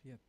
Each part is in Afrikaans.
Piet.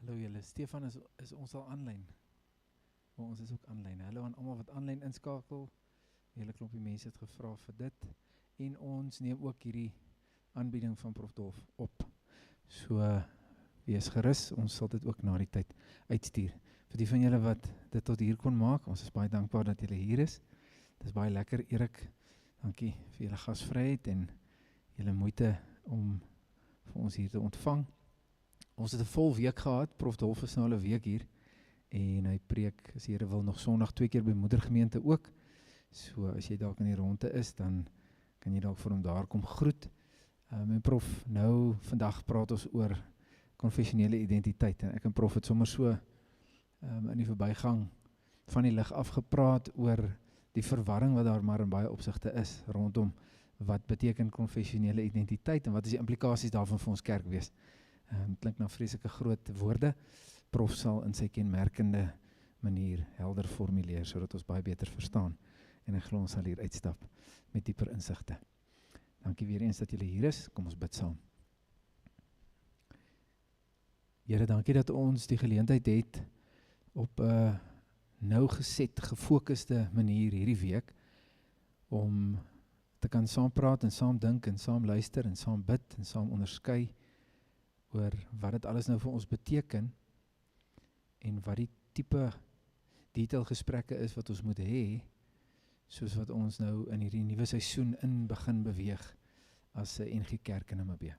Hallo julle, Stefan is ons al aanlyn. Maar ons is ook aanlyn. Hallo aan almal wat aanlyn inskakel. 'n Hele klompie mense het gevra vir dit. En ons neem ook hierdie aanbieding van Prof Dolf op. So wees gerus, ons sal dit ook na die tyd uitstuur. Vir die van julle wat dit tot hier kon maak, ons is baie dankbaar dat julle hier is. Dit is baie lekker, Erik. Dankie vir julle gasvryheid en julle moeite om vir ons hier te ontvang. Ons het 'n vol week gehad, Prof Dolf is nou al 'n week hier, en hy preek, as die Here wil, nog Sondag 2 keer by moedergemeente ook. So as jy dalk in die ronde is, dan kan jy dalk vir hom daar kom groet. En Prof, nou vandag praat ons oor konfessionele identiteit, en ek en Prof het sommer so in die verbygang van die lig afgepraat oor die verwarring wat daar maar in baie opsigte is, rondom wat beteken konfessionele identiteit, en wat is die implikasies daarvan vir ons kerk wees. Klink na vreeslike groot woorde. Prof sal in sy kenmerkende manier helder formuleer, sodat ons baie beter verstaan. En ek glo ons sal hier uitstap met dieper insigte. Dankie weer eens dat julle hier is. Kom ons bid saam. Here, dankie dat ons die geleentheid het op 'n nougeset, gefokuste manier hierdie week om te kan saam praat en saam dink en saam luister en saam bid en saam onderskei oor wat dit alles nou vir ons beteken en wat die tipe detailgesprekke is wat ons moet hê, soos wat ons nou in hierdie nuwe seisoen in begin beweeg as 'n NG Kerk in Namibië.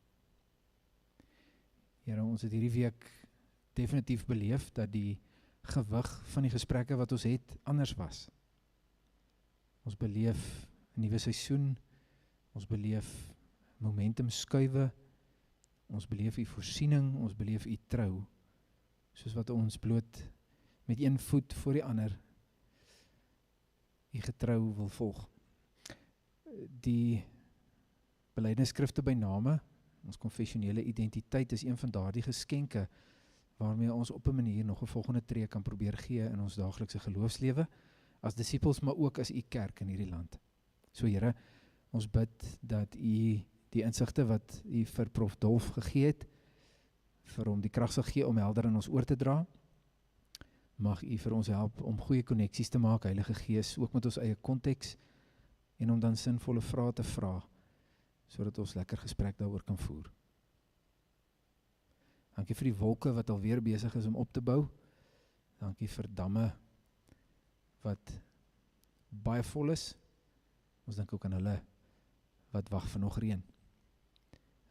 Here, ons het hierdie week definitief beleef dat die gewig van die gesprekke wat ons het anders was. Ons beleef 'n nuwe seisoen, ons beleef momentum skuwe, ons beleef u voorsiening, ons beleef u trou, soos wat ons bloot met een voet voor die ander u getrou wil volg. Die belydenisskrifte by name, ons konfessionele identiteit is een van daardie geskenke waarmee ons op 'n manier nog 'n volgende tree kan probeer gee in ons daaglikse geloofslewe, as disippels, maar ook as u kerk in hierdie land. So Here, ons bid dat u die insigte wat u vir Prof Dolf gegee het, vir hom die krag sal gee om helder in ons oor te dra. Mag u vir ons help om goeie koneksies te maak, Heilige Gees, ook met ons eie konteks, en om dan sinvolle vrae te vra, sodat ons lekker gesprek daaroor kan voer. Dankie vir die wolke wat alweer besig is om op te bou. Dankie vir damme wat baie vol is. Ons dink ook aan hulle wat wag vir nog reën.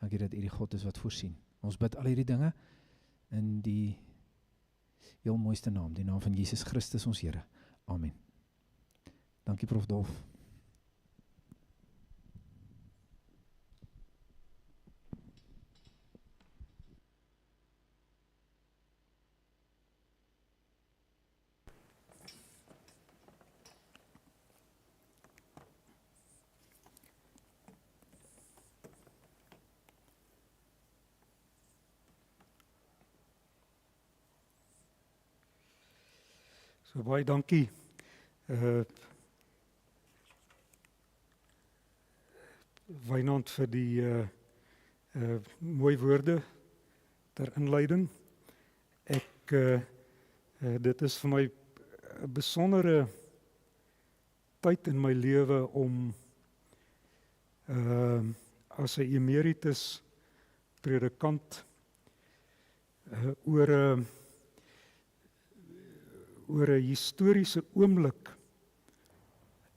Dankie dat u die God is wat voorsien. Ons bid al hierdie dinge in die heel mooiste naam, die naam van Jesus Christus ons Here. Amen. Dankie Prof Dolf. So baie dankie Wynand vir die mooi woorde ter inleiding. Dit is vir my 'n besondere tyd in my lewe om as 'n emeritus predikant oor 'n historiese oomblik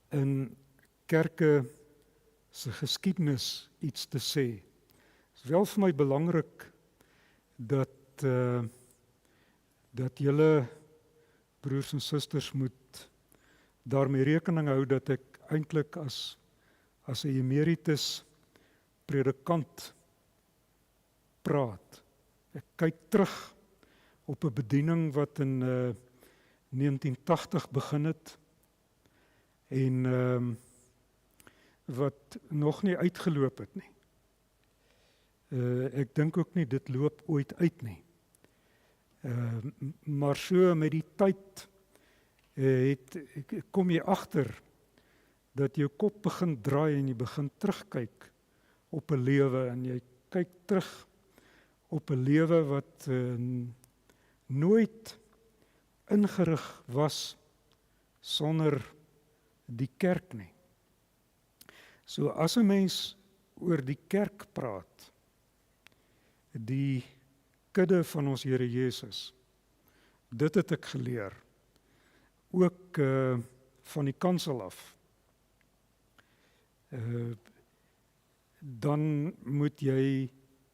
in kerke se geskiedenis iets te sê. Dit is wel vir my belangrik dat julle broers en susters moet daarmee rekening hou dat ek eintlik as 'n emeritus predikant praat. Ek kyk terug op 'n bediening wat in 1980 begin het en wat nog nie uitgeloop het nie. Ek dink ook nie dit loop ooit uit nie. Maar so met die tyd kom jy agter dat jou kop begin draai en jy begin terugkyk op 'n lewe en jy kyk terug op 'n lewe wat nooit ingerig was sonder die kerk nie. So as 'n mens oor die kerk praat, die kudde van ons Here Jesus, dit het ek geleer, ook van die kansel af, dan moet jy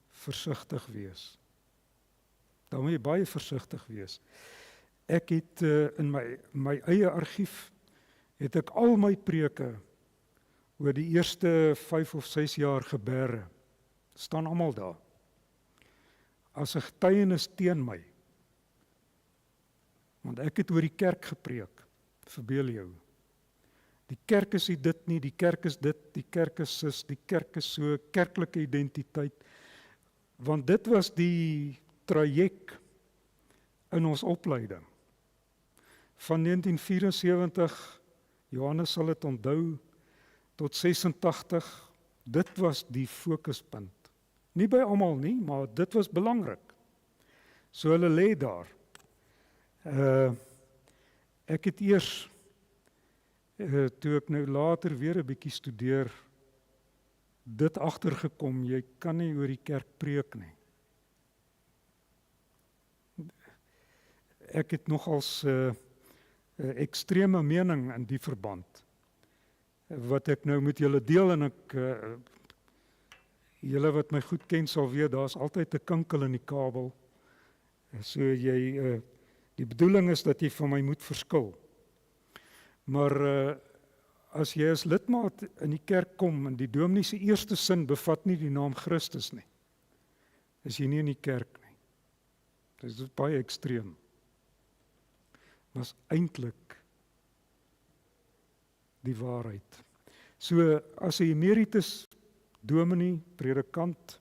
versigtig wees. Dan moet jy baie versigtig wees. Ek het in my eie argief, het ek al my preke oor die eerste 5 of 6 jaar gebeure, staan almal daar, as 'n getuienis teen my. Want ek het oor die kerk gepreek, verbeel jou. Die kerk is nie dit nie, die kerk is dit, die kerk is sis, die kerk is so, kerklike identiteit. Want dit was die traject in ons opleiding. Van 1974, Johannes sal dit onthou, tot 86, dit was die fokuspunt. Nie by almal nie, maar dit was belangrik. So hulle lê daar. Ek het eers, toe ek nou later weer 'n bietjie studeer, dit agtergekom, jy kan nie oor die kerk preek nie. Ek het nogals ekstreme mening in die verband, wat ek nou met julle deel en ek, julle wat my goed ken sal weet, daar is altyd 'n kinkel in die kabel, so jy, die bedoeling is dat jy van my moet verskil. Maar as jy as lidmaat in die kerk kom en die dominee se eerste sin bevat nie die naam Christus nie, is jy nie in die kerk nie. Dit is baie ekstreem. Maar is eintlik die waarheid. So as 'n emeritus dominee, predikant,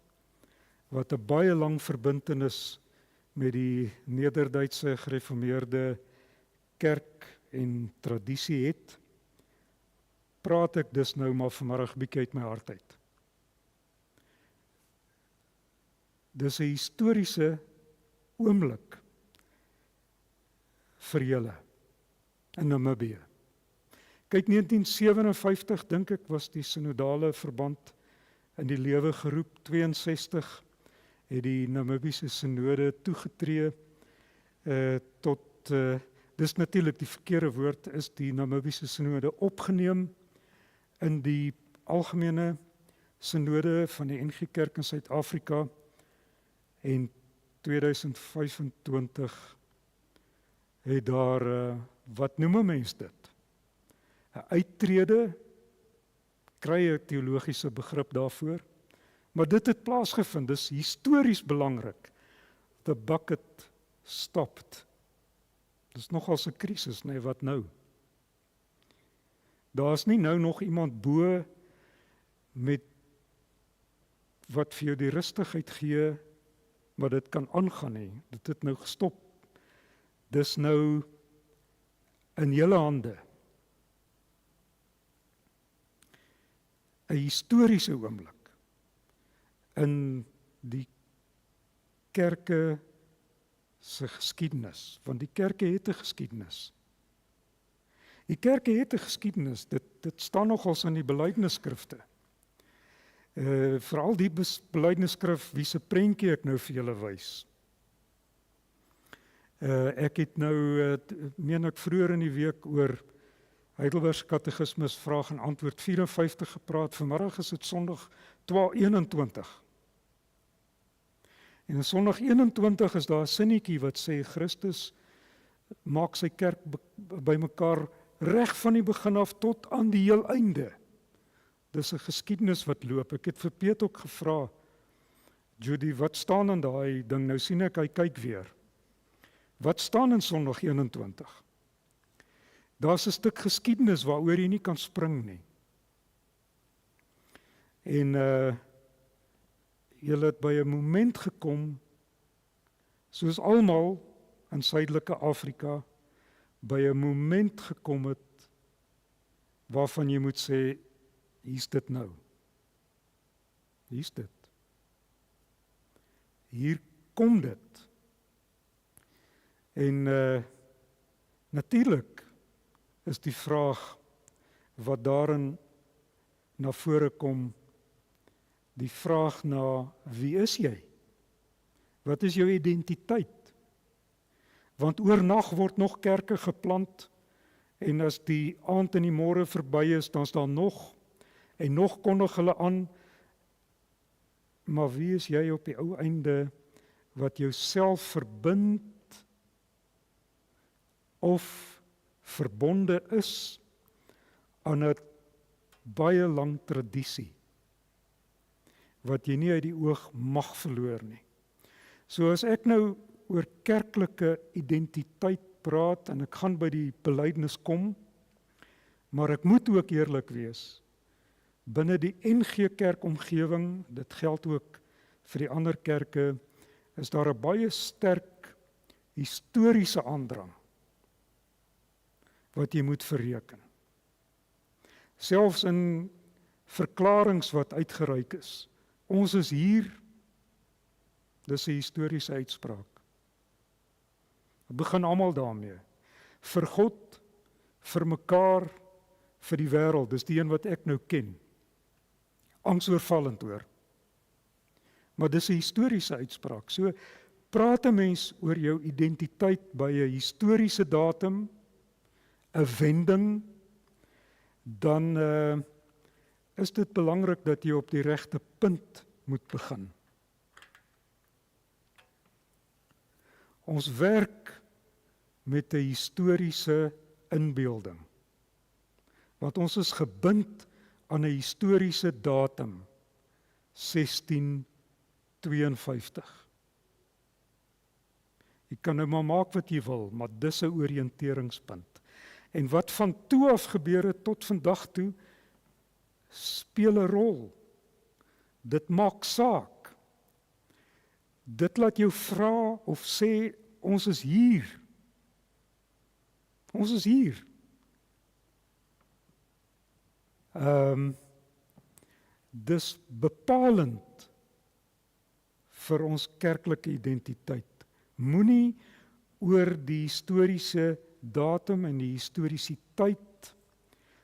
wat 'n baie lang verbintenis met die Nederduitse gereformeerde kerk en tradisie het, praat ek dus nou maar vanmiddag bietjie uit my hart uit. Dis 'n historiese oomblik vir julle in Namibië. Kyk, 1957 dink ek was die synodale verband in die lewe geroep. 62 het die Namibiese synode toegetree tot dis natuurlik die verkeerde woord, is die Namibiese synode opgeneem in die algemene synode van die NG Kerk in Suid-Afrika en 2025 het daar, wat noem 'n mens dit? 'n uittrede, kry 'n teologiese begrip daarvoor, maar dit het plaasgevind, dis histories belangrik. The bucket stopped. Dis nogals 'n krisis, nee, wat nou? Daar's nie nou nog iemand bo met wat vir jou die rustigheid gee, maar dit kan aangaan nie. Dit het nou gestop. Dis nou in julle hande. 'n historiese oomblik in die kerke se geskiedenis, want die kerke het 'n geskiedenis. Die kerke het 'n geskiedenis, dit staan nogals in die belydenisskrifte. Veral die belydenisskrif, wie se prentjie ek nou vir julle wys. Ek het nou, meen ek vroeër in die week oor Heidelberg Katekismus vraag en antwoord 54 gepraat, vanmiddag is dit Sondag 21. En in Sondag 21 is daar 'n sinnetjie wat sê Christus maak sy kerk bymekaar reg van die begin af tot aan die heel einde. Dis 'n geskiedenis wat loop. Ek het vir Piet ook gevra, Judy, wat staan in daai ding? Nou sien ek, hy kyk weer. Wat staan in Sondag 21? Daar's 'n stuk geskiedenis waaroor jy nie kan spring nie. En julle het by 'n moment gekom, soos almal in Suidelike Afrika, by 'n moment gekom het, waarvan jy moet sê, hier's dit nou. Hier's dit. Hier kom dit. En natuurlik is die vraag wat daarin na vore kom, die vraag na wie is jy? Wat is jou identiteit? Want oornag word nog kerke geplant en as die aand en die môre verby is, dan is daar nog en nog kondig hulle aan. Maar wie is jy op die ou einde wat jouself verbind of verbonde is aan 'n baie lang tradisie wat jy nie uit die oog mag verloor nie. So as ek nou oor kerklike identiteit praat en ek gaan by die belydenis kom, maar ek moet ook eerlik wees, binne die NG Kerk omgewing, dit geld ook vir die ander kerke, is daar 'n baie sterk historiese aandrang wat jy moet verreken. Selfs in verklaringe wat uitgereik is. Ons is hier, dis 'n historiese uitspraak. Dit begin almal daarmee. Vir God, vir mekaar, vir die wêreld, dis die een wat ek nou ken. Angsoorvallend hoor. Maar dis 'n historiese uitspraak. So praat 'n mens oor jou identiteit by 'n historiese datum, 'n wending, dan is dit belangrik dat jy op die regte punt moet begin. Ons werk met 'n historiese inbeelding. Want ons is gebind aan 'n historiese datum, 1652. Jy kan nou maar maak wat jy wil, maar dis 'n oriënteringspunt. En wat van toe af gebeur het tot vandag toe, speel 'n rol. Dit maak saak. Dit laat jou vra of sê, ons is hier. Ons is hier. Dis bepalend vir ons kerklike identiteit. Moenie oor die historiese datum en die historisiteit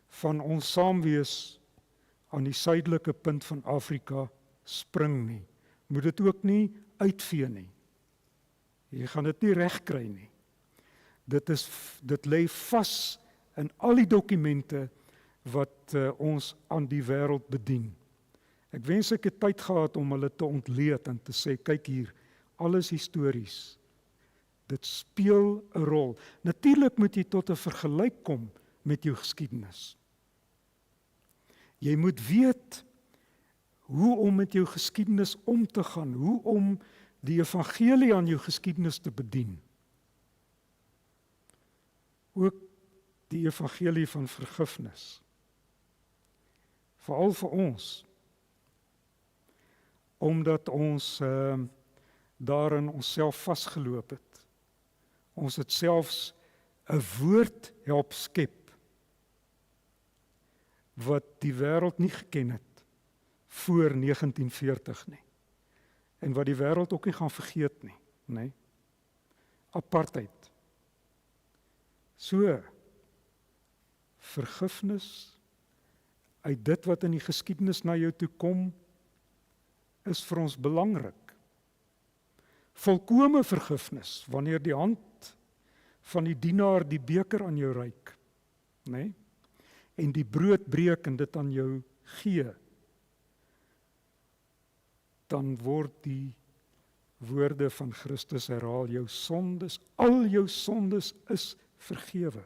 van ons saamwees aan die suidelike punt van Afrika spring nie. Moet dit ook nie uitvee nie. Jy gaan dit nie regkry nie. Dit lê vas in al die dokumente wat ons aan die wêreld bedien. Ek wens ek het tyd gehad om hulle te ontleed en te sê, kyk hier, alles histories. Dit speel 'n rol. Natuurlik moet jy tot 'n vergelyk kom met jou geskiedenis. Jy moet weet hoe om met jou geskiedenis om te gaan, hoe om die evangelie aan jou geskiedenis te bedien. Ook die evangelie van vergifnis. Veral vir ons. Omdat ons daarin onsself vasgeloop het. Ons het selfs 'n woord help skep wat die wêreld nie geken het voor 1940 nie. En wat die wêreld ook nie gaan vergeet nie, nê? Apartheid. So, vergifnis uit dit wat in die geskiedenis na jou toe kom, is vir ons belangrik. Volkome vergifnis, wanneer die hand van die dienaar die beker aan jou reik, nê? En die brood breek en dit aan jou gee, dan word die woorde van Christus herhaal, jou sondes, al jou sondes is vergewe.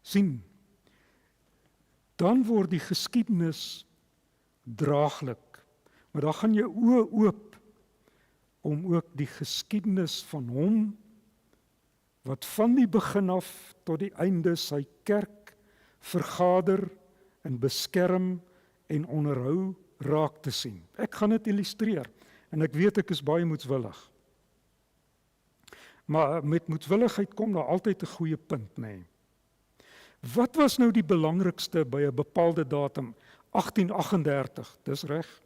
Sien, dan word die geskiedenis draaglik, maar dan gaan jou oë oop om ook die geskiedenis van hom wat van die begin af tot die einde sy kerk vergader en beskerm en onderhou raak te sien. Ek gaan dit illustreer en ek weet ek is baie moedswillig. Maar met moedswilligheid kom daar altyd 'n goeie punt, nê. Wat was nou die belangrikste by 'n bepaalde datum? 1838, dis reg.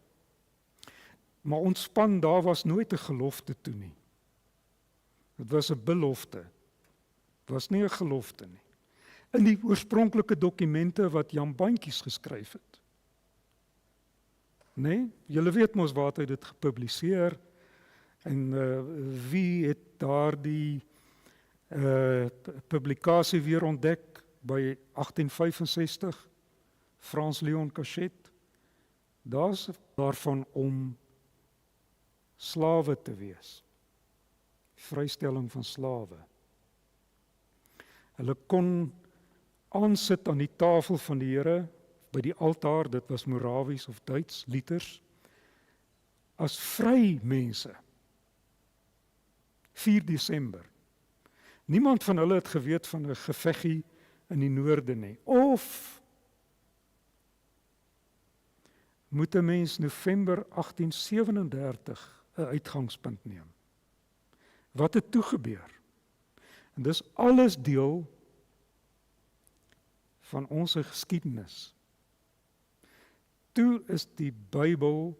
Maar ontspan, daar was nooit 'n gelofte toe nie. Dit was 'n belofte. Dit was nie 'n gelofte nie. In die oorspronklike dokumente wat Jan Bantjies geskryf het. Nee, julle weet mos waar hy dit gepubliseer en wie het daardie publikasie weer ontdek by 1865, Frans Leon Cachet. Daar's daarvan om slawe te wees. Vrystelling van slawe. Hulle kon aansit aan die tafel van die Here, by die altaar, dit was Morawies of Duits, liters, as vry mense. 4 Desember. Niemand van hulle het geweet van 'n geveggie in die noorde nie. Of moet 'n mens November 1837 'n uitgangspunt neem? Wat het toe gebeur? En dis alles deel van ons geskiedenis. Toe is die Bybel,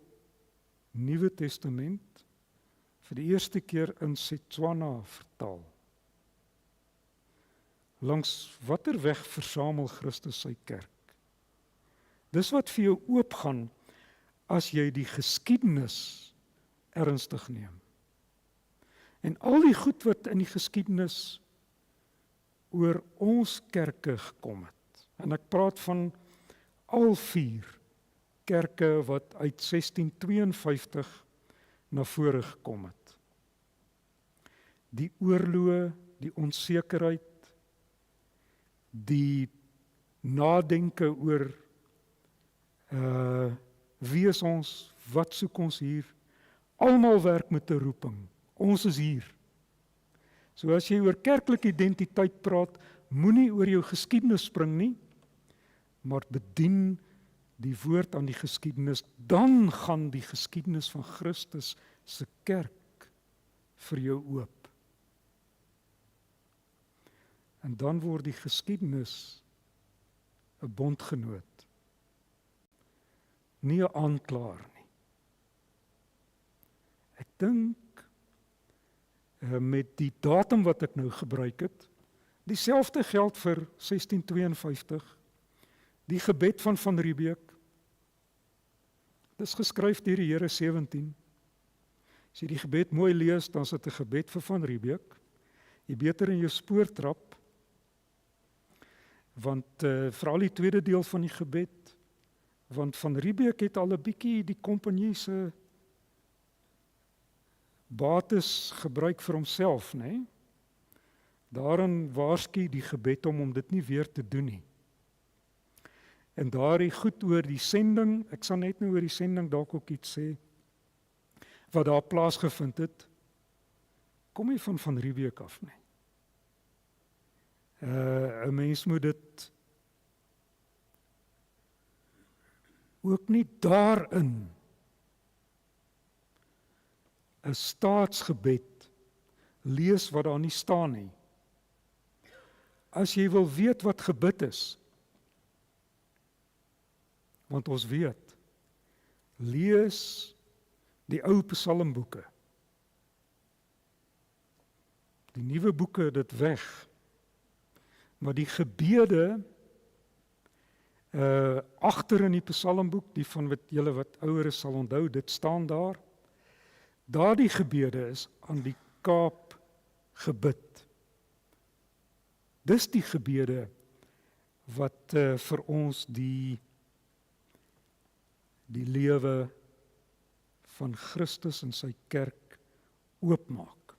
Nuwe Testament, vir die eerste keer in Setswana vertaal. Langs watter weg versamel Christus sy kerk? Dis wat vir jou oopgaan as jy die geskiedenis ernstig neem. En al die goed wat in die geskiedenis oor ons kerke gekom het. En ek praat van al 4 kerke wat uit 1652 na vore gekom het. Die oorloë, die onsekerheid, die nadenke oor wie is ons, wat soek ons hier, almal werk met 'n roeping. Ons is hier. So as jy oor kerklike identiteit praat, moenie oor jou geskiedenis spring nie, maar bedien die woord aan die geskiedenis, dan gaan die geskiedenis van Christus se kerk vir jou oop. En dan word die geskiedenis 'n bondgenoot, nie 'n aanklaer nie. Ek dink met die datum wat ek nou gebruik het, dieselfde geld vir 1652, die gebed van Riebeeck. Dit is geskryf deur die Here 17. As jy die gebed mooi lees, dan is dit 'n gebed vir Van Riebeeck. Jy beter in jou spoor trap, want veral die tweede deel van die gebed, want Van Riebeeck het al 'n bietjie die kompanjie se bates gebruik vir homself, né? Daarin waarsku die gebed om dit nie weer te doen nie. En daardie goed oor die sending, ek sal net nou oor die sending dalk ook iets sê, wat daar plaasgevind het, kom nie van Riebeeck af nie. 'n mens moet dit ook nie daarin 'n staatsgebed lees wat daar nie staan nie. As jy wil weet wat gebid is, want ons weet, lees die ou psalmboeke. Die nuwe boeke het dit weg. Maar die gebede agter in die psalmboek, die van wat julle wat ouer is sal onthou, dit staan daar. Daardie gebede is aan die Kaap gebid. Dis die gebede wat vir ons die lewe van Christus en sy kerk oopmaak.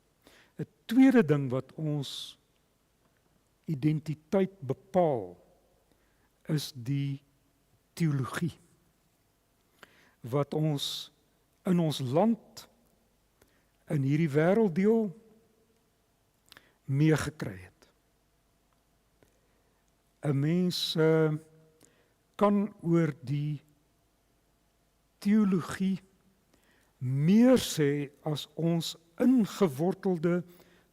'n Tweede ding wat ons identiteit bepaal, is die teologie. Wat ons in ons land, in hierdie wêrelddeel, meegekry het. 'n Mens kan oor die teologie meer sê as ons ingewortelde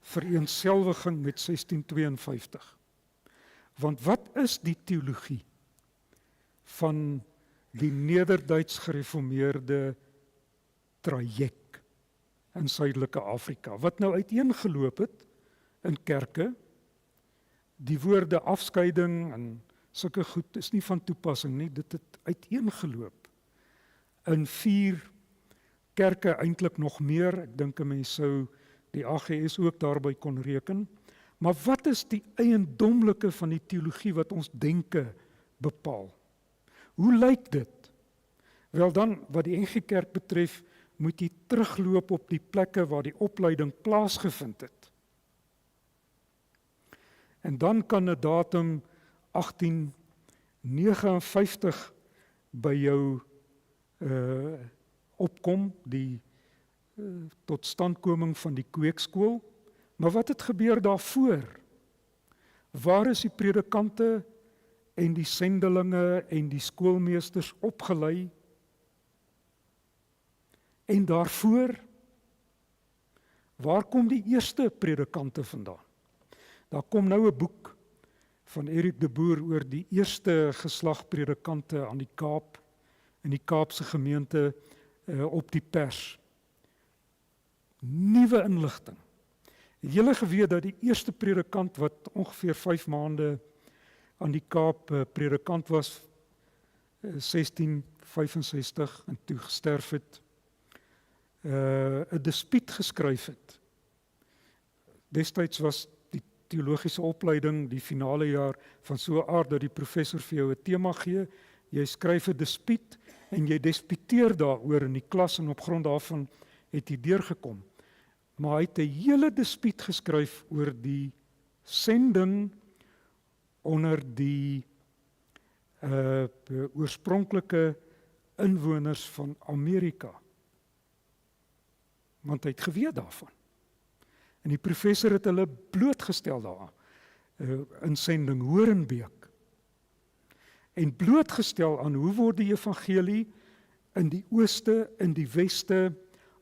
vereenselwiging met 1652. Want wat is die teologie van die Nederduits gereformeerde traject in Suidelike Afrika, wat nou uiteengeloop het in kerke? Die woorde afskeiding en sulke goed is nie van toepassing nie, dit het uiteengeloop in 4 kerke, eintlik nog meer. Ek dink 'n mens sou die AGS ook daarby kon reken. Maar wat is die eiendomlike van die teologie wat ons denke bepaal? Hoe lyk dit? Wel dan, wat die NG Kerk betref, moet jy terugloop op die plekke waar die opleiding plaasgevind het. En dan kan 'n datum 1859 by jou opkom, die totstandkoming van die kweekskool. Maar wat het gebeur daarvoor? Waar is die predikante en die sendelinge en die skoolmeesters opgelei? En daarvoor, waar kom die eerste predikante vandaan? Daar kom nou 'n boek van Erik de Boer oor die eerste geslag predikante aan die Kaap, in die Kaapse gemeente op die pers. Nuwe inligting. Het julle geweet dat die eerste predikant wat ongeveer 5 maande aan die Kaap predikant was, 1665 en toe gesterf het, 'n dispuut geskryf het. Destyds was die teologiese opleiding die finale jaar van so 'n aard dat die professor vir jou 'n tema gee, jy skryf 'n dispuut en jy disputeer daaroor in die klas en op grond daarvan het jy deurgekom. Maar hy het 'n hele dispuut geskryf oor die sending onder die oorspronklike inwoners van Amerika. Want hy het geweet daarvan. En die professor het hulle blootgestel daar in sending Horenbeek. En blootgestel aan hoe word die evangelie in die ooste, in die weste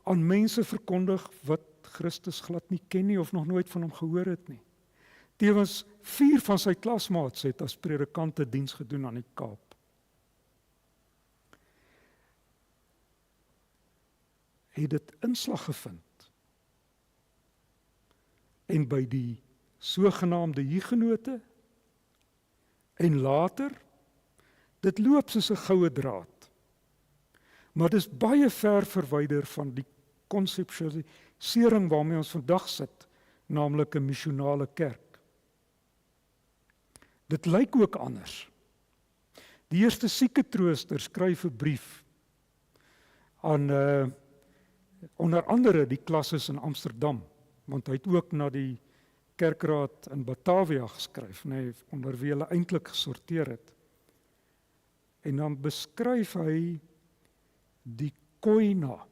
aan mense verkondig wat Christus glad nie ken nie of nog nooit van hom gehoor het nie. Tevens 4 van sy klasmaats het as predikante diens gedoen aan die Kaap. Het dit inslag gevind. En by die sogenaamde hugenote en later, dit loop soos 'n goue draad. Maar dis baie ver verwyder van die konseptualisering waarmee ons vandag sit, naamlik 'n missionale kerk. Dit lyk ook anders. Die eerste sieketrooster skryf 'n brief aan onder andere die klasses in Amsterdam, want hy het ook na die kerkraad in Batavia geskryf, onder wie hulle eintlik gesorteer het. En dan beskryf hy die koina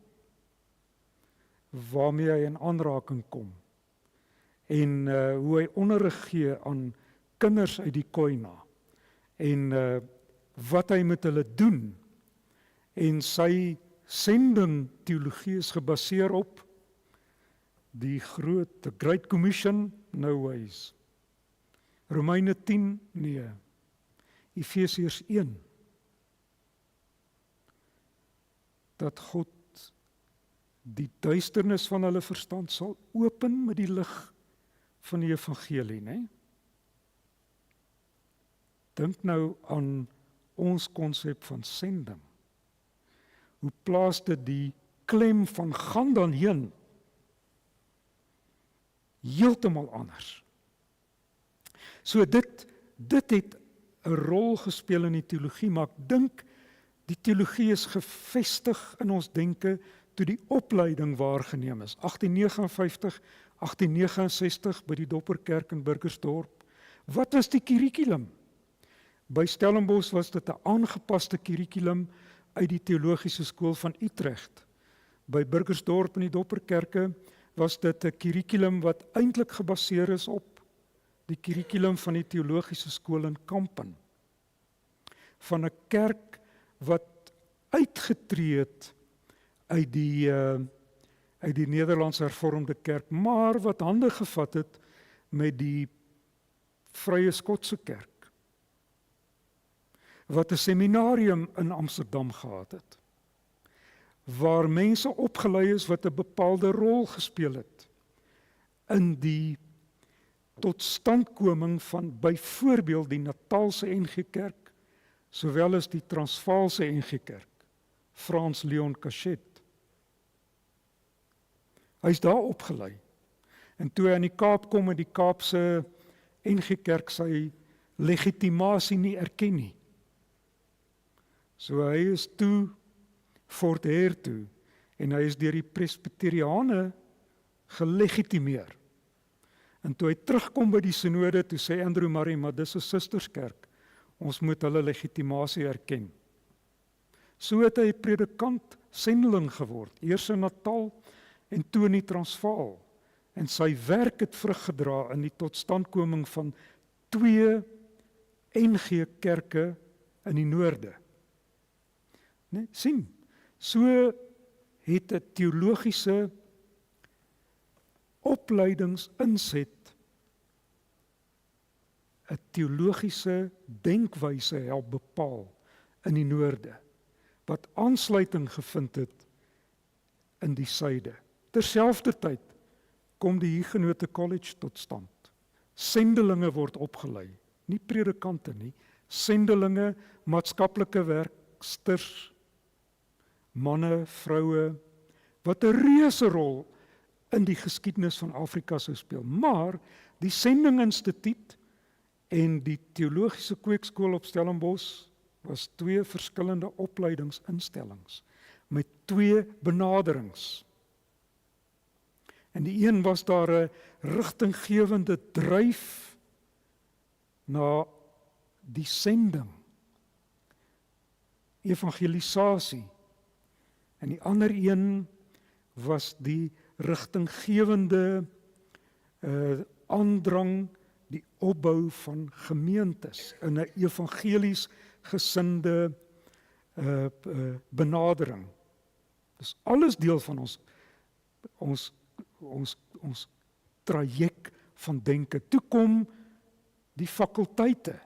waarmee hy in aanraking kom en hoe hy onderrig gee aan kinders uit die koina en wat hy met hulle doen en sy sending teologie is gebaseer op die the Great Commission, no ways. Romeine 10, nee. Efesiërs 1. Dat God die duisternis van hulle verstand sal open met die lig van die evangelie, né? Dink nou aan ons konsep van sending. Hoe plaas dit die klem van gaan dan heen heeltemal anders. So dit het 'n rol gespeel in die teologie, maar ek dink die teologie is gevestig in ons denke toe die opleiding waargeneem is. 1859, 1869 by die Dopperkerk in Burgersdorp. Wat was die kurrikulum? By Stellenbosch was dit 'n aangepaste kurrikulum uit die teologiese skool van Utrecht. By Burgersdorp in die Dopperkerke was dit 'n kurrikulum wat eintlik gebaseer is op die kurrikulum van die teologiese skool in Kampen. Van 'n kerk wat uitgetree het uit die Nederlandse Hervormde Kerk, maar wat hande gevat het met die Vrye Skotse Kerk, wat 'n seminarium in Amsterdam gehad het, waar mense opgelei is wat 'n bepaalde rol gespeel het in die totstandkoming van byvoorbeeld die Natalse NG Kerk, sowel as die Transvaalse NG Kerk, Frans Leon Cachet. Hy is daar opgelei. En toe hy aan die Kaap kom en die Kaapse NG Kerk sy legitimasie nie erken nie. So hy is toe Fort Heer toe en hy is deur die Presbyteriane gelegitimeer. En toe hy terugkom by die synode, toe sê Andrew Murray, maar dis 'n susterskerk. Ons moet hulle legitimasie erken. So het hy predikant, sendeling geword, eers in Natal en toe in die Transvaal. En sy werk het vrug gedra in die totstandkoming van 2 NG kerke in die noorde. Nee, sien, so het 'n teologiese opleidingsinset 'n teologiese denkwyse help bepaal in die noorde, wat aansluiting gevind het in die suide. Terselfdertyd kom die Huguenote College tot stand. Sendelinge word opgelei, nie predikante nie, sendelinge, maatskaplike werksters, manne, vroue, wat 'n reuse rol in die geskiedenis van Afrika sou speel. Maar die Sendinginstituut en die Teologiese Kweekskool op Stellenbosch was 2 verskillende opleidingsinstellings met 2 benaderings. En die een was daar 'n rigtinggewende dryf na die sending, evangelisasie. En die ander een was die rigtinggewende aandrang, die opbou van gemeentes in 'n evangelies gesinde benadering. Dis alles deel van ons traject van denke. Toe kom die fakulteite,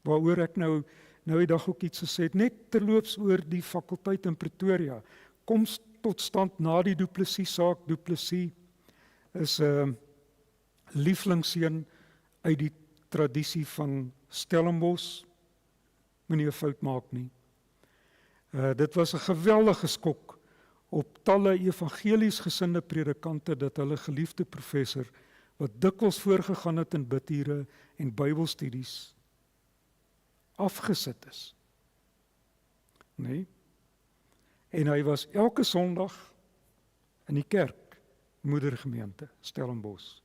waaroor ek nou die dag ook iets gesê het, net terloops oor die fakulteit in Pretoria, kom tot stand na die Du Plessis saak. Du Plessis is 'n lieflingseun uit die tradisie van Stellenbosch, moenie 'n fout maak nie. Dit was 'n geweldige skok op talle evangelies gesinde predikante dat hulle geliefde professor, wat dikwels voorgegaan het in bidure en Bybelstudies, afgesit is. Nee? En hy was elke Sondag in die kerk, moedergemeente, Stellenbosch,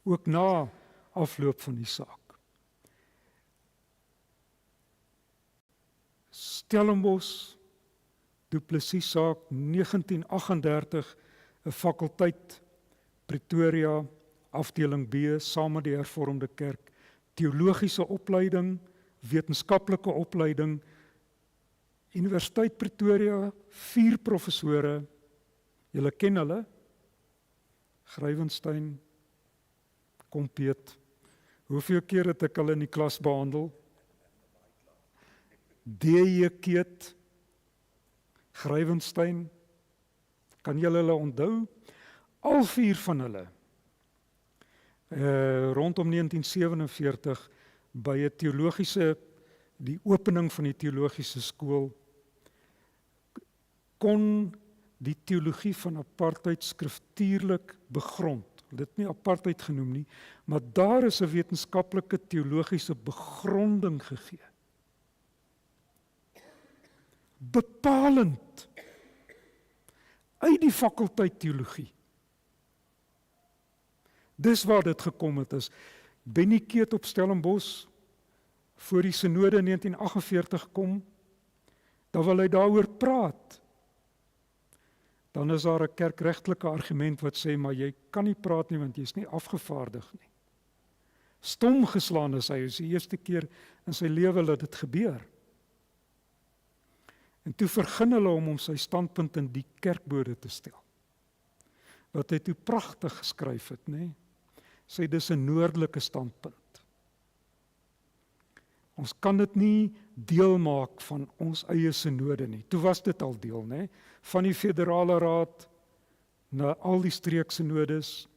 ook na afloop van die saak. Stellenbosch, Du Plessis saak, 1938, 'n fakulteit, Pretoria, afdeling B, saam met die Hervormde Kerk, teologiese opleiding, wetenskaplike opleiding, Universiteit Pretoria, 4 professore, julle ken hulle, Grywenstein, Kompeet, hoeveel keer het ek hulle in die klas behandel? D.J. Keet, Grywenstein, kan julle hulle onthou? Al 4 van hulle, rondom 1947, by 'n teologiese, die opening van die teologiese skool, kon die teologie van apartheid skriftuurlik begrond. Dit nie apartheid genoem nie, maar daar is 'n wetenskaplike teologiese begronding gegee. Bepalend uit die fakulteit teologie. Dis waar dit gekom het is. Benny Keet op Stellenbosch, voor die synode in 1948 kom, dan wil hy daaroor praat. dan is daar 'n kerkregtelike argument wat sê, maar jy kan nie praat nie, want jy is nie afgevaardig nie. Stom geslaan is hy, is die eerste keer in sy lewe dat dit gebeur. En toe vergun hulle om sy standpunt in die kerkbode te stel. Wat hy toe pragtig geskryf het, nê? Sê dis 'n noordelike standpunt. Ons kan dit nie deel maak van ons eie synode nie. Toe was dit al deel, nê? Van die federale raad na al die streeksynodes.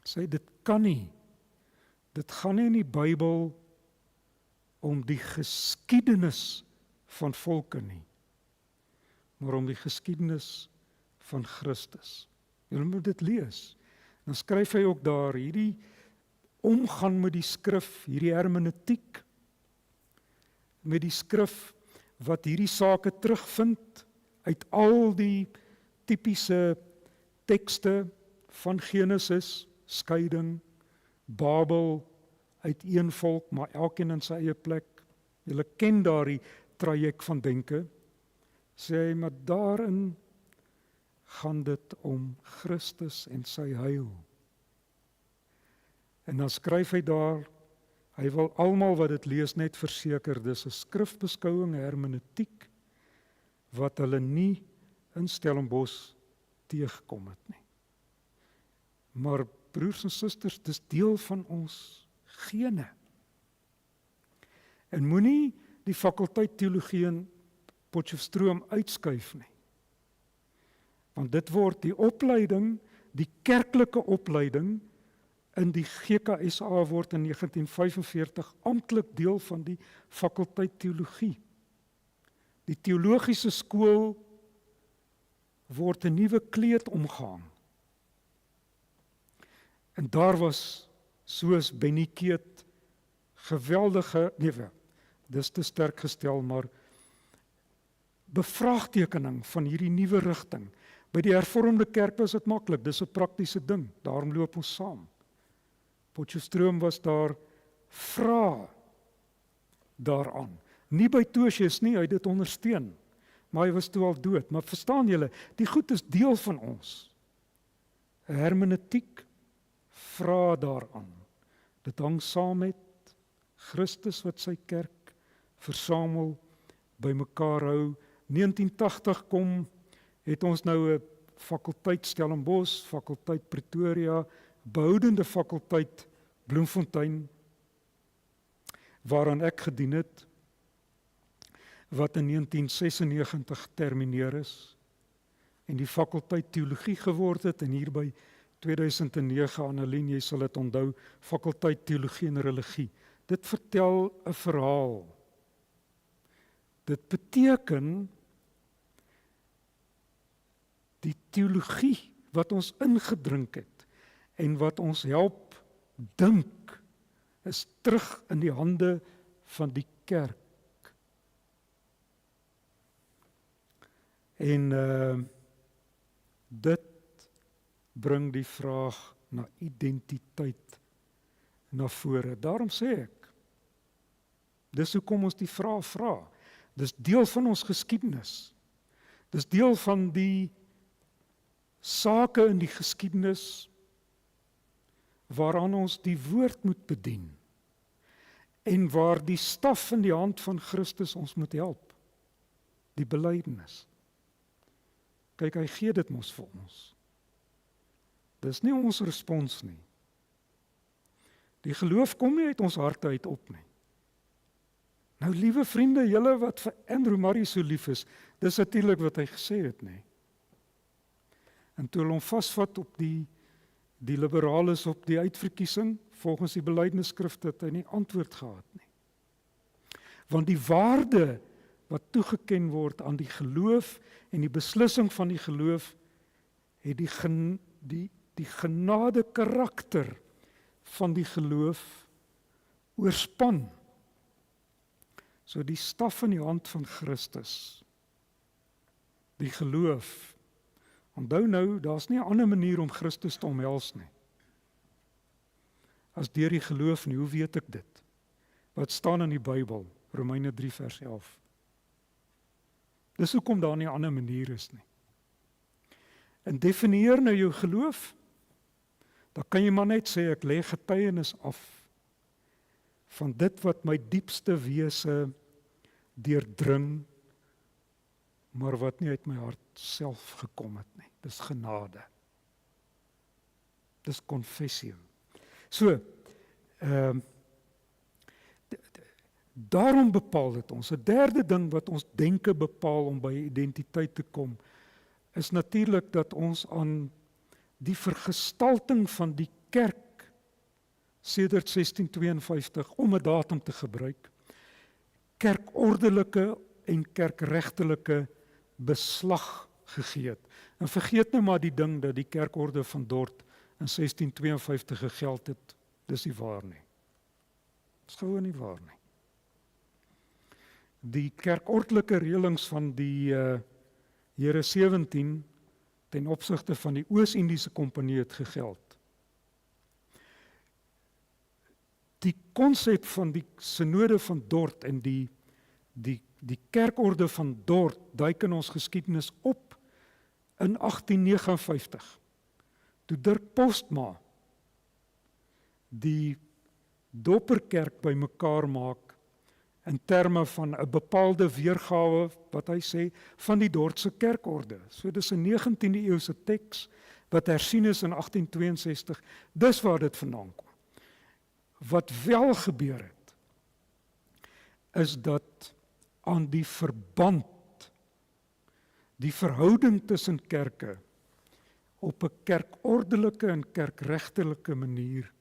Sê dit kan nie. Dit gaan nie in die Bybel om die geskiedenis van volke nie, maar om die geskiedenis van Christus. Jy moet dit lees. Dan skryf hy ook daar, hierdie omgaan met die skrif, hierdie hermeneutiek, met die skrif, wat hierdie sake terugvind, uit al die tipiese tekste van Genesis, skeiding, Babel, uit een volk, maar elkeen in sy eie plek. Julle ken daardie traject van denke. Sê hy, maar daarin gaan dit om Christus en sy heil. En dan skryf hy daar, hy wil almal wat dit lees net verseker, dis 'n skrifbeskouing, hermeneutiek, wat hulle nie in Stellenbosch teëgekom het nie. Maar broers en susters, dis deel van ons gene. En moenie die fakulteit teologie in Potchefstroom uitskuif nie. Want dit word die opleiding, die kerklike opleiding in die GKSA word in 1945 amptelik deel van die fakulteit teologie. Die teologiese skool word 'n nuwe kleed omgehang. En daar was, soos Benny Keet, geweldige, dis te sterk gestel, maar bevraagtekening van hierdie nuwe rigting. By die hervormde kerk was dit maklik, dis 'n praktiese ding, daarom loop ons saam. Potchefstroom was daar vrae daaraan. Nie by Tosius nie, hy het dit ondersteun, maar hy was toe al dood. Maar verstaan julle, die goed is deel van ons. Hermeneutiek, vra daaraan. Dit hang saam met Christus wat sy kerk versamel, bymekaar hou. 1980 kom, het ons nou 'n fakulteit Stellenbosch, fakulteit Pretoria, behoudende fakulteit Bloemfontein, waaraan ek gedien het, wat in 1996 termineer is, en die fakulteit teologie geword het, en hier by 2009, Annelien, jy sal dit onthou, fakulteit teologie en religie. Dit vertel 'n verhaal. Dit beteken die teologie wat ons ingedrink het en wat ons help dink, is terug in die hande van die kerk. En dit bring die vraag na identiteit na vore. Daarom sê ek, dis hoekom ons die vraag vra. Dis deel van ons geskiedenis. Dis deel van die sake in die geskiedenis waaraan ons die woord moet bedien en waar die staf in die hand van Christus ons moet help. Die belydenis. Kyk, hy gee dit mos vir ons. Dis nie ons respons nie. Die geloof kom nie uit ons harte uit op nie. Nou, liewe vriende, julle wat vir Andrew Murray so lief is, dis natuurlik wat hy gesê het, nie. En toe hulle hom vasvat op die liberales op die uitverkiesing, volgens die belydenisskrifte, het hy nie antwoord gehad nie. Want die waarde wat toegeken word aan die geloof en die beslissing van die geloof, het die genade karakter van die geloof oorspan. So die staf in die hand van Christus, die geloof. Onthou nou, daar's nie 'n ander manier om Christus te omhels nie. As deur die geloof nie, hoe weet ek dit? Wat staan in die Bybel? Romeine 3 vers 11. Dis hoekom daar nie 'n ander manier is nie. En definieer nou jou geloof, dan kan jy maar net sê, ek lê getuienis af van dit wat my diepste wese deurdring, maar wat nie uit my hart self gekom het nie. Dis genade. Dis confessio. So, daarom bepaal dit ons. 'n derde ding wat ons denke bepaal om by identiteit te kom, is natuurlik dat ons aan die vergestalting van die kerk sedert 1652, om 'n datum te gebruik, kerkordelike en kerkregtelike beslag gegee het. En vergeet nou maar die ding dat die kerkorde van Dort in 1652 gegeld het, dis nie waar nie. Dis gewoon nie waar nie. Die kerkordelike reëlings van die Here 17 ten opsigte van die Oos-Indiese Kompanie het gegeld. Die konsep van die synode van Dort en die kerkorde van Dort duik in ons geskiedenis op in 1859. Toe Dirk Postma die Dopperkerk bymekaar maak in terme van 'n bepaalde weergawe, wat hy sê, van die Dortse kerkorde. So dis 'n 19de eeuse teks wat hersien is in 1862. Dis waar dit vandaan kom. Wat wel gebeur het, is dat aan die verband, die verhouding tussen kerke op 'n kerkordelike en kerkregtelike manier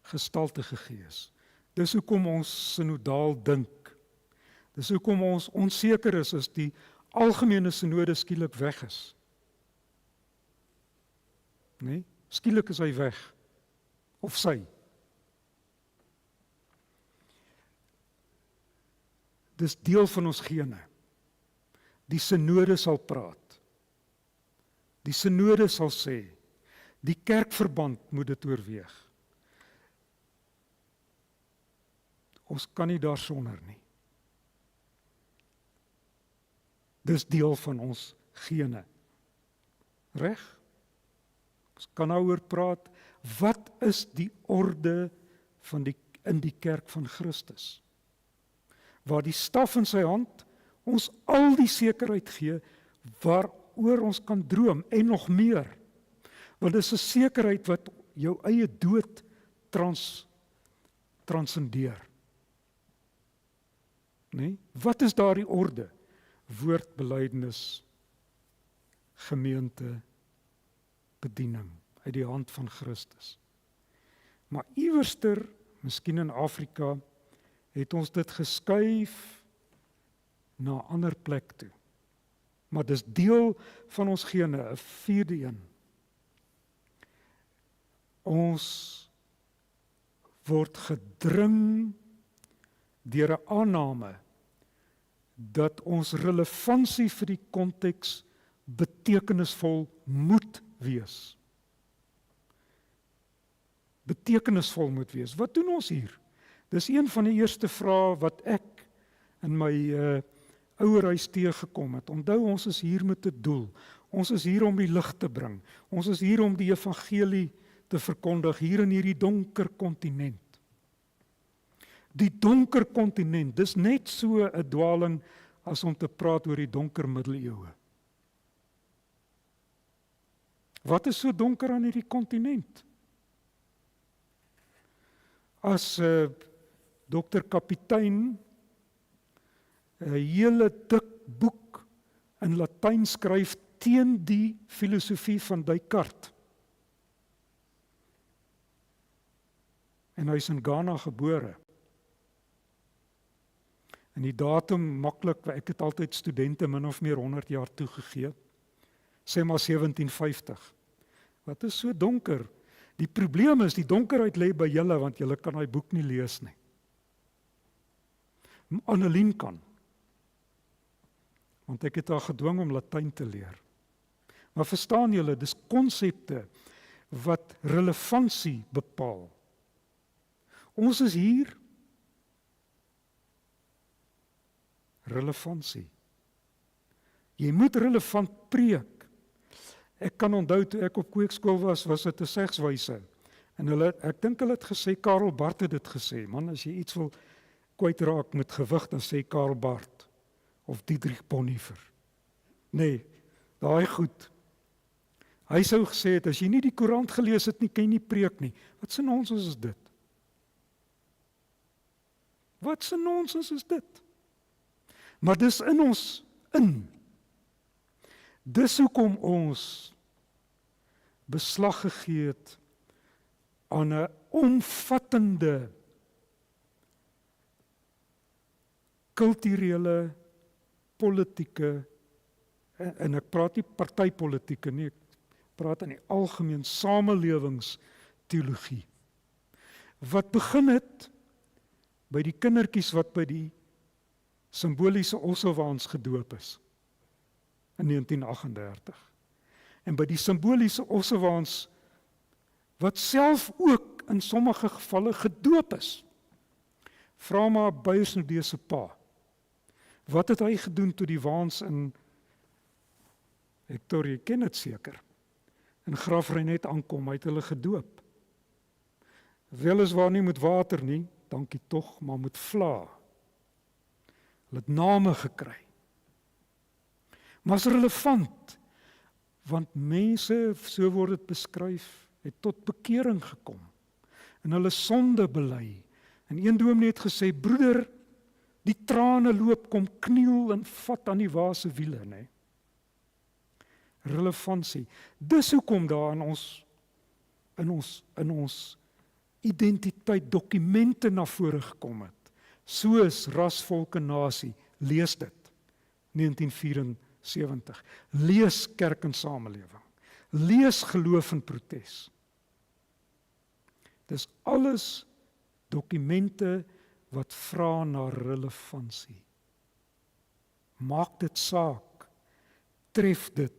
gestalte gegee is. Dis hoekom ons sinodaal dink. Dis hoekom ons onseker is as die algemene sinode skielik weg is. Nee, skielik is hy weg. Of sy. Dis deel van ons gene. Die sinode sal praat. Die sinode sal sê, die kerkverband moet dit oorweeg. Ons kan nie daarsonder nie. Dis deel van ons gene. Reg? Ons kan nou oor praat, wat is die orde van in die kerk van Christus? Waar die staf in sy hand ons al die sekerheid gee, waaroor ons kan droom, en nog meer. Want dit is 'n sekerheid wat jou eie dood transcendeer. Nee? Wat is daardie orde? Woord, belydenis, gemeente, bediening, uit die hand van Christus. Maar iewerster, miskien in Afrika, het ons dit geskuif na 'n ander plek toe. Maar dis deel van ons gene, 'n vierde een. Ons word gedring deur 'n aanname dat ons relevantie vir die konteks betekenisvol moet wees. Betekenisvol moet wees. Wat doen ons hier? Dis een van die eerste vrae wat ek in my ouerhuis teëgekom het. Onthou, ons is hier met 'n doel. Ons is hier om die lig te bring. Ons is hier om die evangelie te verkondig, hier in hierdie donker kontinent. Die donker kontinent, dis net so 'n dwaling as om te praat oor die donker middeleeue. Wat is so donker aan hierdie kontinent? As Dr. Kapitein 'n hele dik boek in Latyn skryf teen die filosofie van Descartes. En hy is in Ghana gebore. En die datum maklik, ek het altyd studente min of meer 100 jaar toegegee. Sê maar 1750. Wat is so donker? Die probleem is, die donkerheid lê by julle, want julle kan daai boek nie lees nie. Annelien kan. Want ek het haar gedwing om Latyn te leer. Maar verstaan julle, dis konsepte wat relevantie bepaal. Ons is hier. Relevantie. Jy moet relevant preek. Ek kan onthou toe ek op kweekskool was dit 'n segswyse. En ek dink hulle het gesê, Karel Barth het dit gesê, man, as jy iets wil kwytraak met gewig, dan sê Karel Barth of Dietrich Bonhoeffer. Nee, daai goed. Hy sou gesê het, as jy nie die koerant gelees het nie, kan jy nie preek nie. Wat se nonsens is dit? Wat se nonsens is dit? Maar dis in ons in. Dis hoekom ons beslag gegee het aan 'n omvattende kulturele, politieke, en ek praat nie partypolitieke nie, ek praat in die algemeen samelewingsteologie. Wat begin het by die kindertjies wat by die simboliese Osselwaans gedoop is in 1938. En by die simboliese Osselwaans wat self ook in sommige gevalle gedoop is. Vra maar Buyersnodee se pa. Wat het hy gedoen toe die waans in Hector, jy ken dit seker, in Grafreinet aankom, hy het hulle gedoop. Weliswaar nie met water nie, dankie tog, maar met vla. Hulle het name gekry. Maar is relevant, want mense, so word dit beskryf, het tot bekering gekom, en hulle sonde bely. En een dominee het gesê, broeder, die trane loop, kom kniel en vat aan die wa se wiele, nee. Relevantie. Dis hoekom daar in ons identiteit dokumente na vore gekom het. Soos ras, volk en nasie, lees dit, 1974. Lees kerk en samelewing. Lees geloof en protes. Dis alles dokumente wat vra na relevantie. Maak dit saak, tref dit,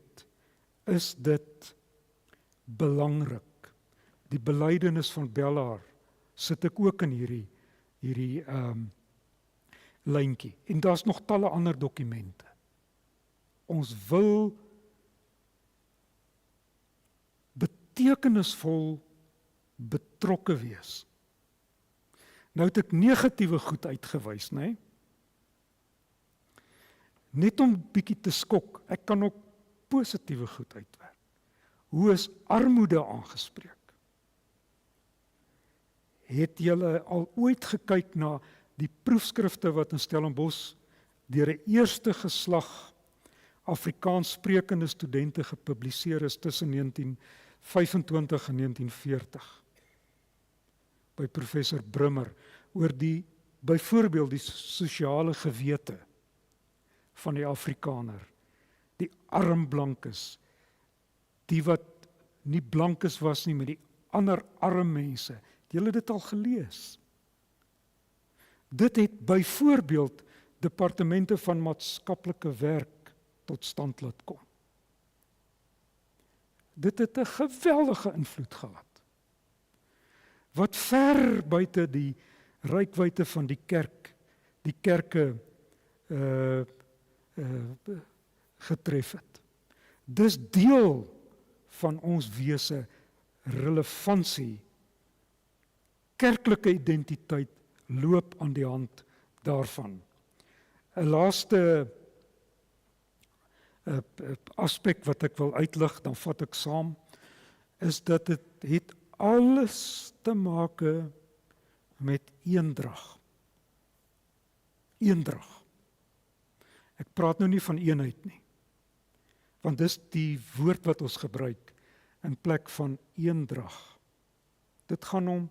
is dit belangrik. Die belydenis van Bellaar sit ek ook in hierdie lyntjie. En daar's nog talle ander dokumente. Ons wil betekenisvol betrokke wees. Nou het ek negatiewe goed uitgewys, né? Net om bietjie te skok. Ek kan ook positiewe goed uitwerk. Hoe is armoede aangespreek? Het julle al ooit gekyk na die proefskrifte wat in Stellenbosch deur 'n eerste geslag Afrikaans sprekende studente gepubliseer is tussen 1925 en 1940? By professor Brummer oor byvoorbeeld die sosiale gewete van die Afrikaner, die arm blankes, die wat nie blankes was nie, maar die ander arm mense. Het julle dit al gelees? Dit het byvoorbeeld departemente van maatskaplike werk tot stand laat kom. Dit het 'n geweldige invloed gehad. Wat ver buite die reikwyte van die kerke getref het. Dis deel van ons wese, relevantie, kerklike identiteit loop aan die hand daarvan. 'n Laaste aspek wat ek wil uitlig, dan vat ek saam, is dat dit het alles te maak met eendrag. Eendrag. Ek praat nou nie van eenheid nie, want dis die woord wat ons gebruik in plek van eendrag. Dit gaan om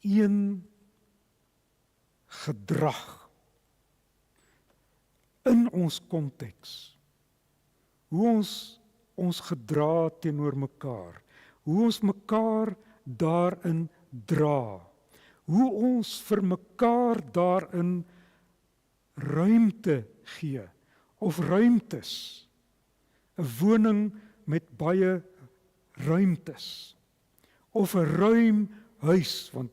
een gedrag in ons konteks. Hoe ons gedra teenoor mekaar, hoe ons mekaar daarin dra, hoe ons vir mekaar daarin ruimte gee, of ruimtes, 'n woning met baie ruimtes, of 'n ruim huis, want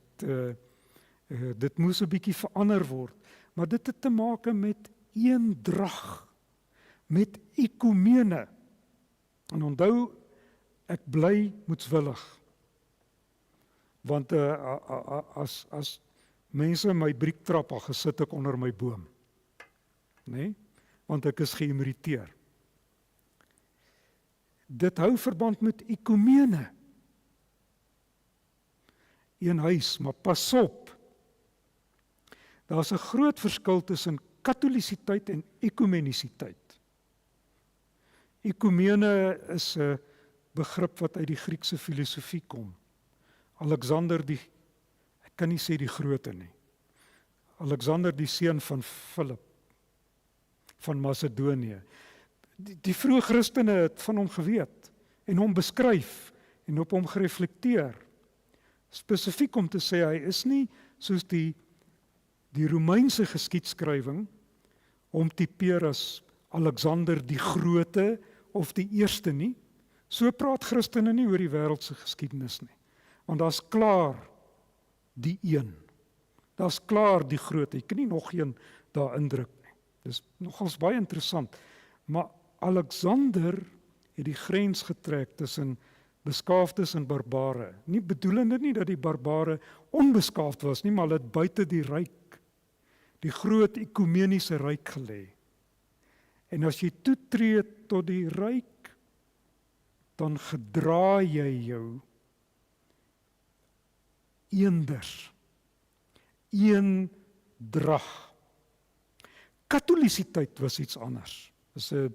dit moes 'n bietjie verander word, maar dit het te maak met eendrag, met ekumene. En onthou, ek bly moetswillig. Want as mense my briektrap al gesit ek onder my boom. Nee? Want ek is geïrriteer. Dit hou verband met ekumene. Een huis, maar pas op. Daar's 'n groot verskil tussen katolisiteit en ekumenisiteit. Ekumene is 'n begrip wat uit die Griekse filosofie kom. Alexander ek kan nie sê die Grote nie. Alexander die seun van Philip van Macedonië. Die vroeë Christene het van hom geweet en hom beskryf en op hom gereflekteer. Spesifiek om te sê hy is nie soos die Romeinse geskiedskrywing om tipeer as Alexander die Grote of die Eerste nie. So praat Christene nie oor die wêreldse geskiedenis nie. Want daar's klaar die een. Daar's klaar die Grote. Jy kan nie nog een daar indruk nie. Dis nogals baie interessant. Maar Alexander het die grens getrek tussen beskaafdes en barbare. Nie bedoelende nie dat die barbare onbeskaafd was nie, maar dit buite die ryk, die groot ekumeniese ryk gelê. En as jy toetree tot die ryk, dan gedra jy jou eenders, eendrag. Katolisiteit was iets anders. Dit is 'n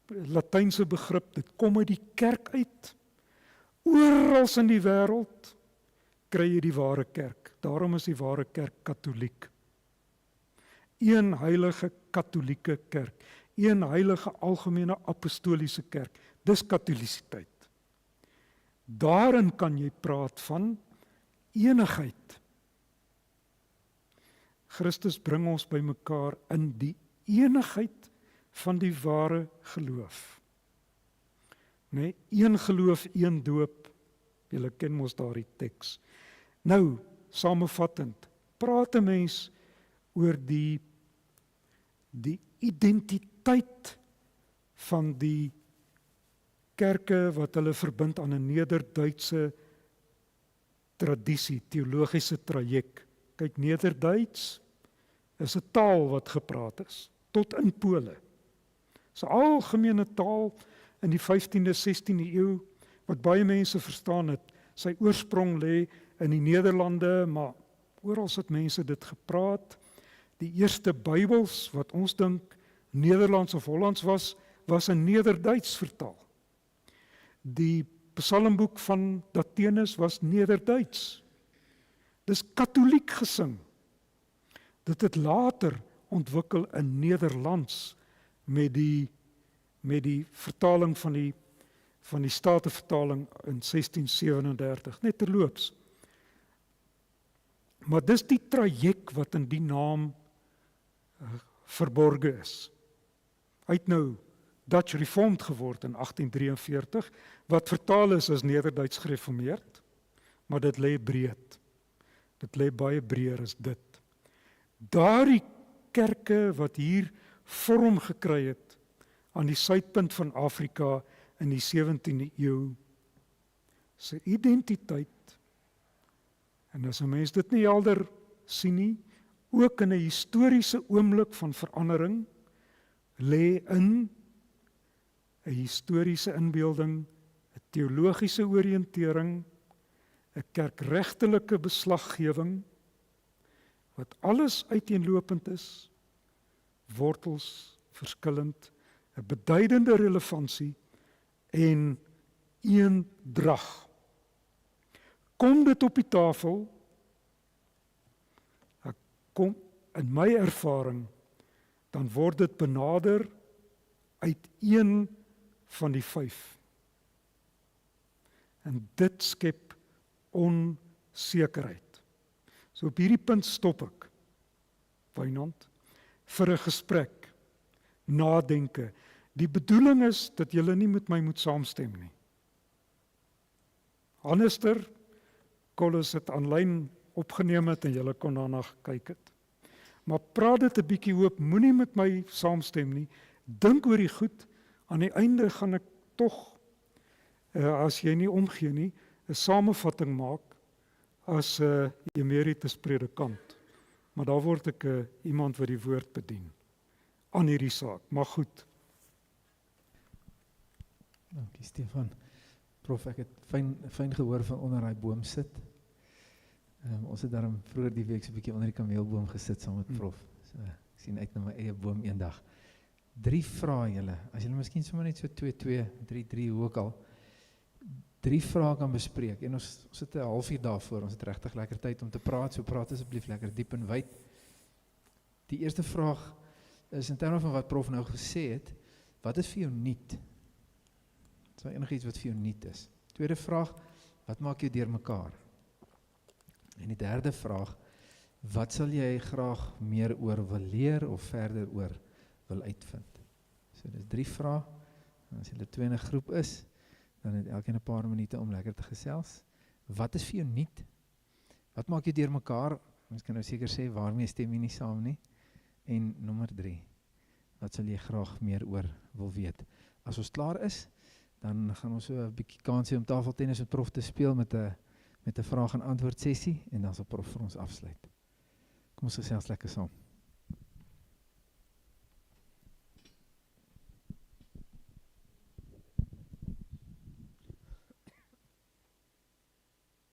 Latynse begrip, dit kom uit die kerk uit. Oral in die wêreld kry jy die ware kerk. Daarom is die ware kerk katoliek. Een heilige katolieke kerk, een heilige algemene apostoliese kerk. Dis katolisiteit. Daarin kan jy praat van eenigheid. Christus bring ons by mekaar in die eenigheid van die ware geloof. Nee, een geloof, een doop. Julle ken mos daardie teks. Nou, samevattend, praat 'n mens oor die identiteit van die kerke wat hulle verbind aan 'n Nederduitse tradisie, teologiese traject. Kyk, Nederduits is 'n taal wat gepraat is, tot in Pole. Dis 'n algemene taal in die 15de, 16de eeu, wat baie mense verstaan het. Sy oorsprong lê in die Nederlande, maar oral het mense dit gepraat. Die eerste Bybels, wat ons dink Nederlands of Hollands was in Nederduits vertaal. Die Psalmboek van Datenus was Nederduits. Dis katoliek gesing. Dit het later ontwikkel in Nederlands met die vertaling van die Statenvertaling in 1637, net terloops. Maar dis die traject wat in die naam verborge is. Hy het nou Dutch Reformed geword in 1843, wat vertaal is as Nederduits gereformeerd, maar dit lê breed. Dit lê baie breër as dit. Daardie kerke wat hier vorm gekry het aan die suidpunt van Afrika in die 17de eeu, sy identiteit, en as 'n mens dit nie helder sien nie, ook in 'n historiese oomblik van verandering, lê in 'n historiese inbeelding, 'n teologiese oriëntering, 'n kerkregtelike beslaggewing, wat alles uiteenlopend is, wortels verskillend, 'n beduidende relevantie en eendrag. Kom dit op die tafel, kom in my ervaring, dan word dit benader uit een van die 5. En dit skep onsekerheid. So op hierdie punt stop ek, Wynand, vir 'n gesprek, nadenke. Die bedoeling is dat julle nie met my moet saamstem nie. Kobus het aanlyn opgeneem het en julle kon daarna gekyk het. maar praat dit 'n bietjie oop, moenie met my saamstem nie. Dink oor die goed, aan die einde gaan ek tog, as jy nie omgee nie, 'n samevatting maak as 'n emeritus predikant. Maar daar word ek iemand wat die woord bedien aan hierdie saak. Maar goed. Dankie Stefan. Prof, ek het fyn gehoor van onder daai boom sit. Ons het daarom vroeër die week so 'n bietjie onder die kameelboom gesit saam met prof. So ek sien uit na my eie boom eendag. 3 vrae julle. As julle miskien sommer net so 2-2, 3-3 hoe ook al 3 vrae kan bespreek. En ons sit 'n halfuur daarvoor. Ons het regtig lekker tyd om te praat. So praat asseblief lekker diep en wyd. Die eerste vraag is in terme van wat prof nou gesê het, wat is vir jou nuut? Is daar enigiets wat vir jou nuut is? Tweede vraag, wat maak jou deurmekaar? En die derde vraag, wat sal jy graag meer oor wil leer of verder oor wil uitvind? So dis 3 vrae. En as julle 2 in 'n groep is, dan het elkeen 'n paar minute om lekker te gesels. Wat is vir jou nuut? Wat maak jou deurmekaar? Ons kan nou seker sê waarmee stem jy nie saam nie. En nommer 3, wat sal jy graag meer oor wil weet? As ons klaar is, dan gaan ons so 'n bietjie kans hê om tafeltennis met prof te speel met 'n vraag en antwoord sessie en dan sal prof vir ons afsluit. Kom ons gesels lekker saam.